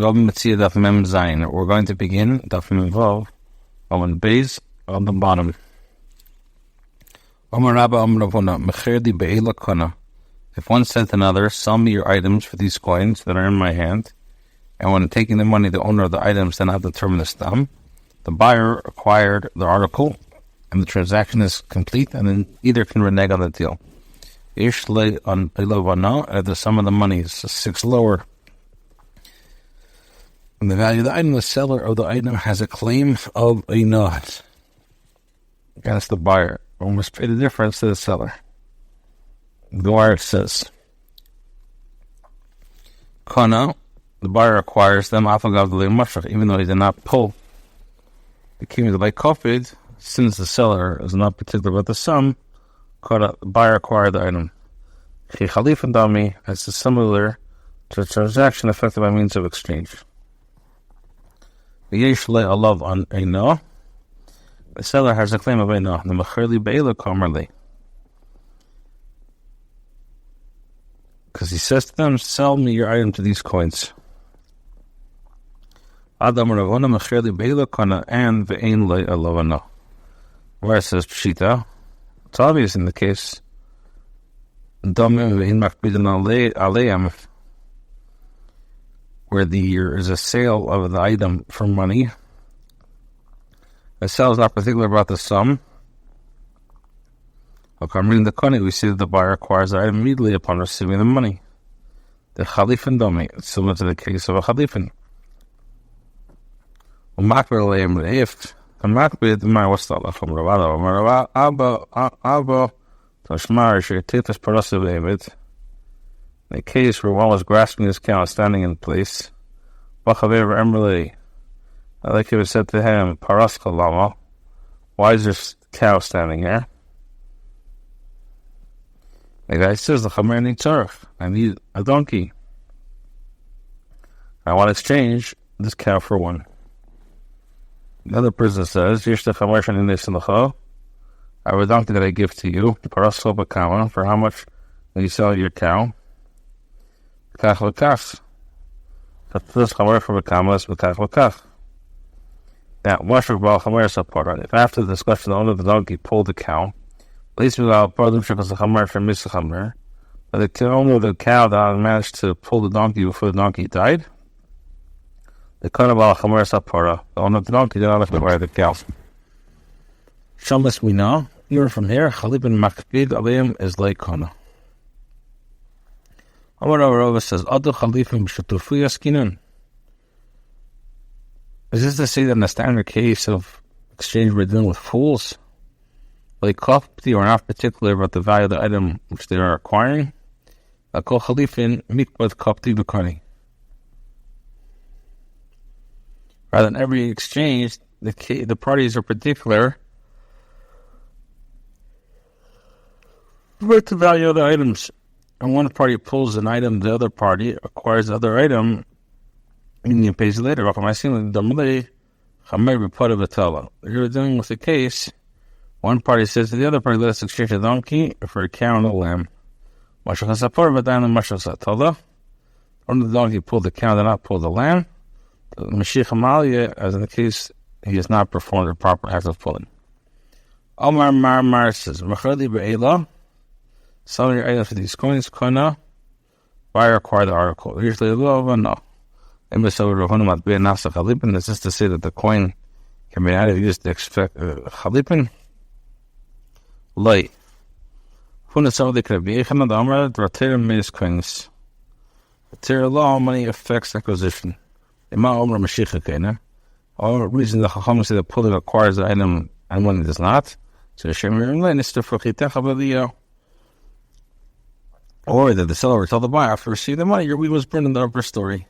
Bava Metziah Daf. We're going to begin daf-yomi-bava-metziah on the bottom. If one said to another, sell me your items for these coins that are in my hand, and when taking the money, the owner of the items did not determine the stam, the buyer acquired the article, and the transaction is complete, and then either can renege on the deal. If the sum of the money is 6 lower than the value of the item, the seller of the item has a claim of a nod against the buyer, or must pay the difference to the seller. The buyer says, Kana, the buyer acquires them, even though he did not pull the key of the kofid, since the seller is not particular about the sum, the buyer acquired the item. As is similar to a transaction affected by means of exchange. The seller has a claim of Eino. The Mecherli Be'ela Kamerli. Because he says to them, sell me your item to these coins. Adam Ravona Mecherli Be'ela Kana and Ve'ein Le Alavana. Where it says Pshita, it's obvious in the case Domim Ve'ein Makbidin Aleim, where there is a sale of the item for money. The seller is not particular about the sum. I'm reading the Koni, we see that the buyer acquires the item immediately upon receiving the money. The Khalifin Domi, it's similar to the case of a Khalifin. If the Makbid, what's that? In a case where one was grasping his cow standing in place, like if it said to him, Paraska Lama, why is this cow standing here? The guy says, I need a donkey. I want to exchange this cow for one. The other person says, I have a donkey that I give to you, for how much will you sell your cow? Now, if after the discussion the owner of the donkey pulled the cow, but the owner of the cow that managed to pull the donkey before the donkey died, the owner of the donkey did not acquire the cow. Shamas we know, here from here, Chalibin Makbid Alayim is like Kana. Amar Rava says, Adu Chalifim B'Shutufu Yaskinun. Is this to say that in the standard case of exchange we're dealing with fools? Like Kofti are not particular about the value of the item which they are acquiring. Like all Chalifin Mikbad Kofti B'Kani. Rather than every exchange, the parties are particular about the value of the items. And one party pulls an item, the other party acquires the other item, and he pays later. You're dealing with a case, one party says to the other party, let us exchange a donkey for a cow and a lamb. When the donkey pulled the cow, did not pull the lamb. As in the case, he has not performed the proper act of pulling. Omar Mar says, selling your items for these coins, Kana, buyer acquire the article. Usually, no. This is to say that the coin can be added used to expect Chalipin. Light. Material law, money affects acquisition. Or reason the Chacham say that pulling acquires the item and money does not. So or that the seller will tell the buyer after receiving the money, your wheel was burned in the upper story.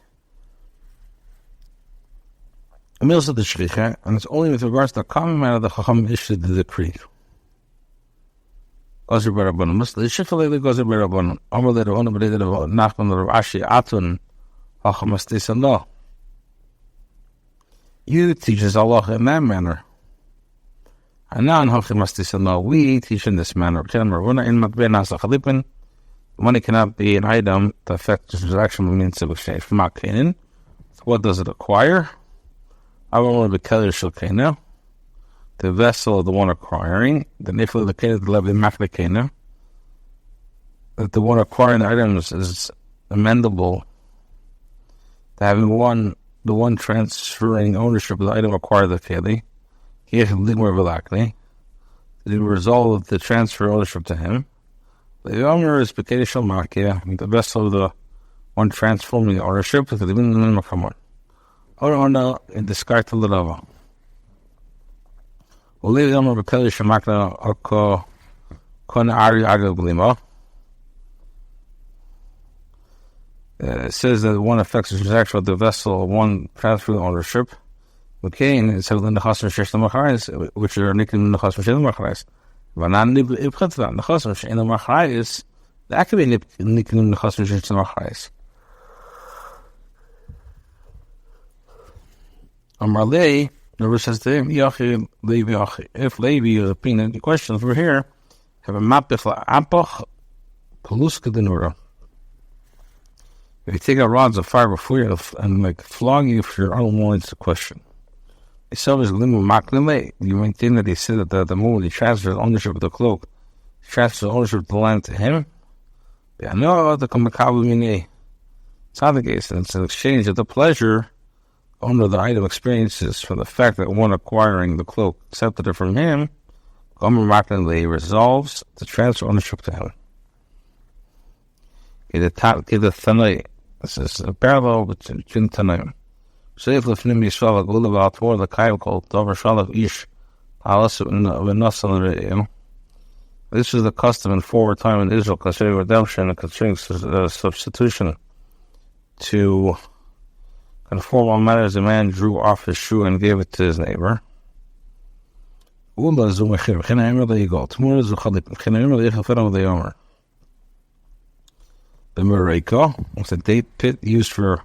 Emil said the Shricha, and it's only with regards to the common matter the Chacham issued the decree. Gozer Barabon, Muslim, Shifalele Gozer Barabon, Amaled of Onabred of Nachman of Ashi Atun, Chacham Astis law. You teach us Allah in that manner. And now in Chacham Astis law, we teach in this manner. Money cannot be an item that affects the transaction of means of exchange. What does it acquire? The vessel of the one acquiring, the nifla the kena, the levi makna, that the one acquiring the items is amendable to having the one transferring ownership of the item acquire the keli. He to resolve the transfer ownership to him. The owner is the vessel of the one transforming the ownership to the minimum. Or no, in discard to the level. It says that one affects the transaction of the vessel, one transfer the ownership. McCain is in the Chasm Shesh Machrais, which are nicknamed in the Chasm Shesh Machrais. Vanan Ibchatvan, the Chasm Shesh Machrais, that could be nicknamed in the Chasm Shesh Machrais. Amarlei, the verse says to him, Yachi, Levi, Yachi. If Levi is a opinion, the question over here, have a mapich la'apach, peluska denura. If you take out rods of fire before you and like flog you for your unwilling to question. Itself is limu maknele. You maintain that he said that the moment he transfers ownership of the cloak, he transfers ownership of the land to him. Yeah, no, the kamakabu mine. It's not the case. It's an exchange of the pleasure owner of the item experiences for the fact that one acquiring the cloak accepted it from him. Gomer maknele resolves to transfer ownership to him. This is a parallel between Tanaim. Seif lefnim Yisrael agula v'altor the kaim called Dover Shalach Ish Alas v'Nasan Re'im. This is the custom in forward time in Israel concerning redemption and concerning substitution to conform on matters a man drew off his shoe and gave it to his neighbor. The Mereko, it's a date pit used for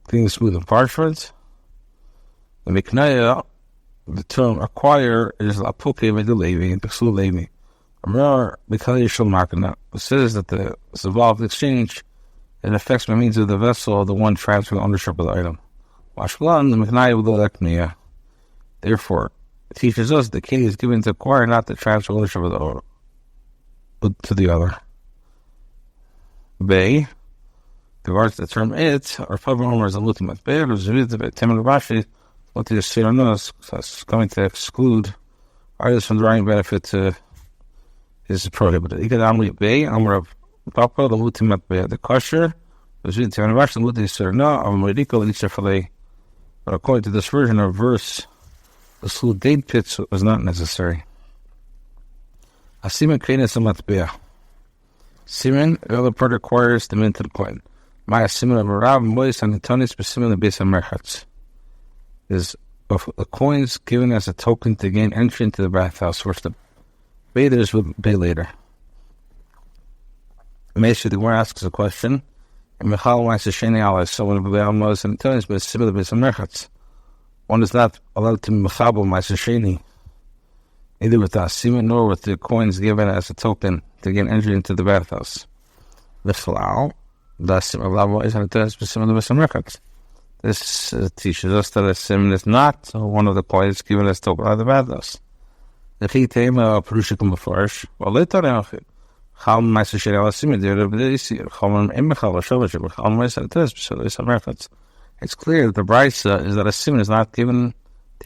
cleaning smooth and parchment. The Miknaya, the term acquire, is Lapuke Medelevi and Pixel Levi. Amar Miknaya Shal Makana. It says that it's involved exchange, it affects by means of the vessel of the one transferring ownership of the item. Washlan, the Miknaya with the Lekniya. Therefore, it teaches us the king is given to acquire, not to transfer ownership of the other, to the other. Bay, regards to the term it, or Pavlomar is a ultimate bay, or Zvid, Timon Rashi, what the Sironos is going to exclude artists from drawing benefit to is prohibited. Ikadamli Bay, Amr of Papa, the ultimate bay, the kosher, the Zvid, Timon Rashi, the Luti Sirna, of Meriko, and Ishafale. But according to this version of verse, the slew date pits was not necessary. Asima Krenis Amatbeah. Simen, the other part acquires the minted coin. Maya Simen of Rav, Mois, and Antonis, but Simen the base of Merchatz. Is of the coins given as a token to gain entry into the bathhouse, which the bathers will pay later. Mesha, the one asks a question, and Michal wants to shane allies, so when Rav, Mois, and Antonis, but Simen the base of Merchatz. One is not allowed to Mechabel, Maisasheni, either with the Asimen nor with the coins given as a token to gain entry into the bathhouse. This teaches us that a siman is not one of the coins given as token by the bathhouse. The Chitema Perushikum Mefarish, well, later on, Chal Maisasheni al Asimen, it's clear that the Brisa is that a siman is not given.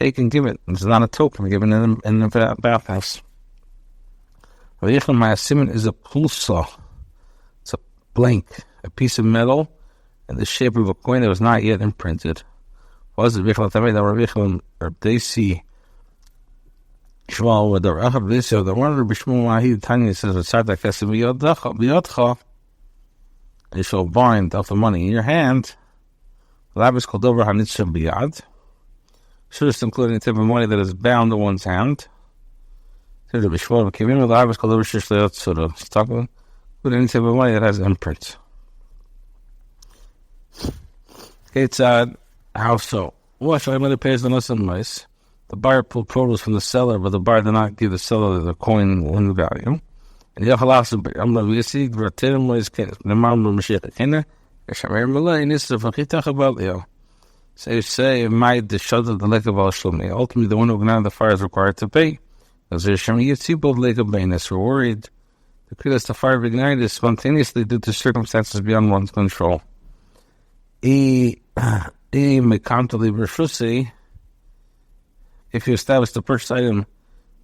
Given. It's not a token given in the bathhouse. Simen is a pulsa. It's a blank, a piece of metal in the shape of a coin that was not yet imprinted. Was it Vichel Tamei that Rabbi Desi Shmuel with the Rachav Desi, the one Rabbi Shmuel Mahid Tanya says, "V'tzarta kesem b'yodcha, you shall bind off the money in your hand. Labis called over hanitzah b'yad." Should just include any type of money that is bound to one's hand. It's talking about any type of money that has imprint. Okay, it's how so? Well, if anybody pays the lesson mice, the buyer pulled produce from the seller, but the buyer did not give the seller the coin in value. And the So you say, "Might the shut of the lake of Shlomei." Ultimately, the one who ignited the fire is required to pay. As we're worried, the fire ignited spontaneously due to circumstances beyond one's control. If you establish the purchase item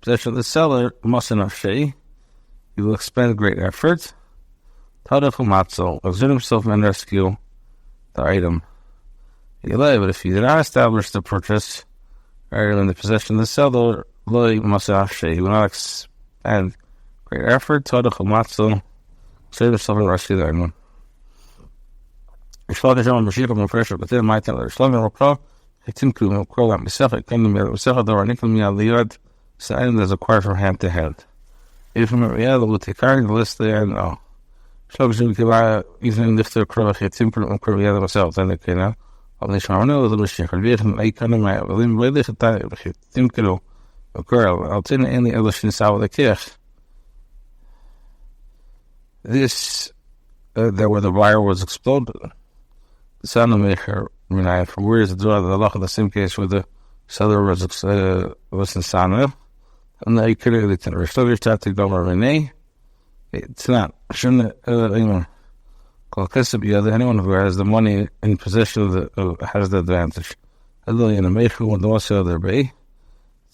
possession of the seller, you will expend great effort. Exert himself and rescue the item. But if you did not establish the purchase item in the possession of the seller, he will not expend great effort. Exert himself and rescue the item. The item is acquired from hand to hand. If you remember, we'll take the list there now. Even if they're correct, it's important to the myself. Then they can on the show. No, the machine. We have a kind of my really think a girl. I'll tell you any other since out of the kirch. This there where the wire was exploded. The sound maker, from where is the door of the lock of the same case where the seller was in Sana. And they could have it restore your start to go Renee. It's not. Shouldn't anyone who has the money in possession of has the advantage. In a maker when the seller bay,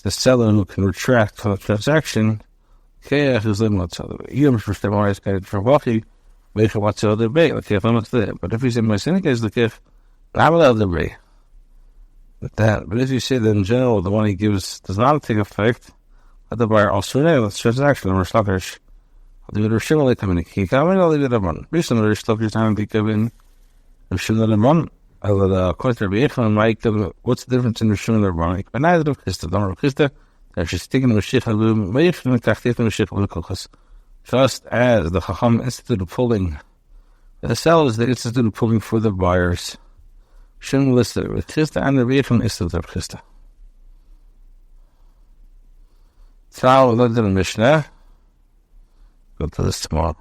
the seller who can retract from the transaction. Is you first time always get from walking, maker what's the other bay. Okay, if I'm not there. But if he's in my synagogue is the kif, I'm allowed to bay. But if you say that in general the one he gives does not take effect, let the buyer also know the transaction or sluggish. I'll do it or similarly come in a key. I'll leave it a month. Recently, there's stuff your time to come in. Rishon a month. I'll let a quarter be and Mike. What's the difference in Rishon and Rabban? But neither of Christa, don't of Christa. They're just sticking with Shich Halum, Mayif and Kachtif and Shich Wilkochas. Just as the Chacham instituted pulling, the sellers, the instituted pulling for the buyers. Shouldn't list it with Christa and the Mayif and instituted of Christa. So, I'll let the Mishnah. Go to this tomorrow.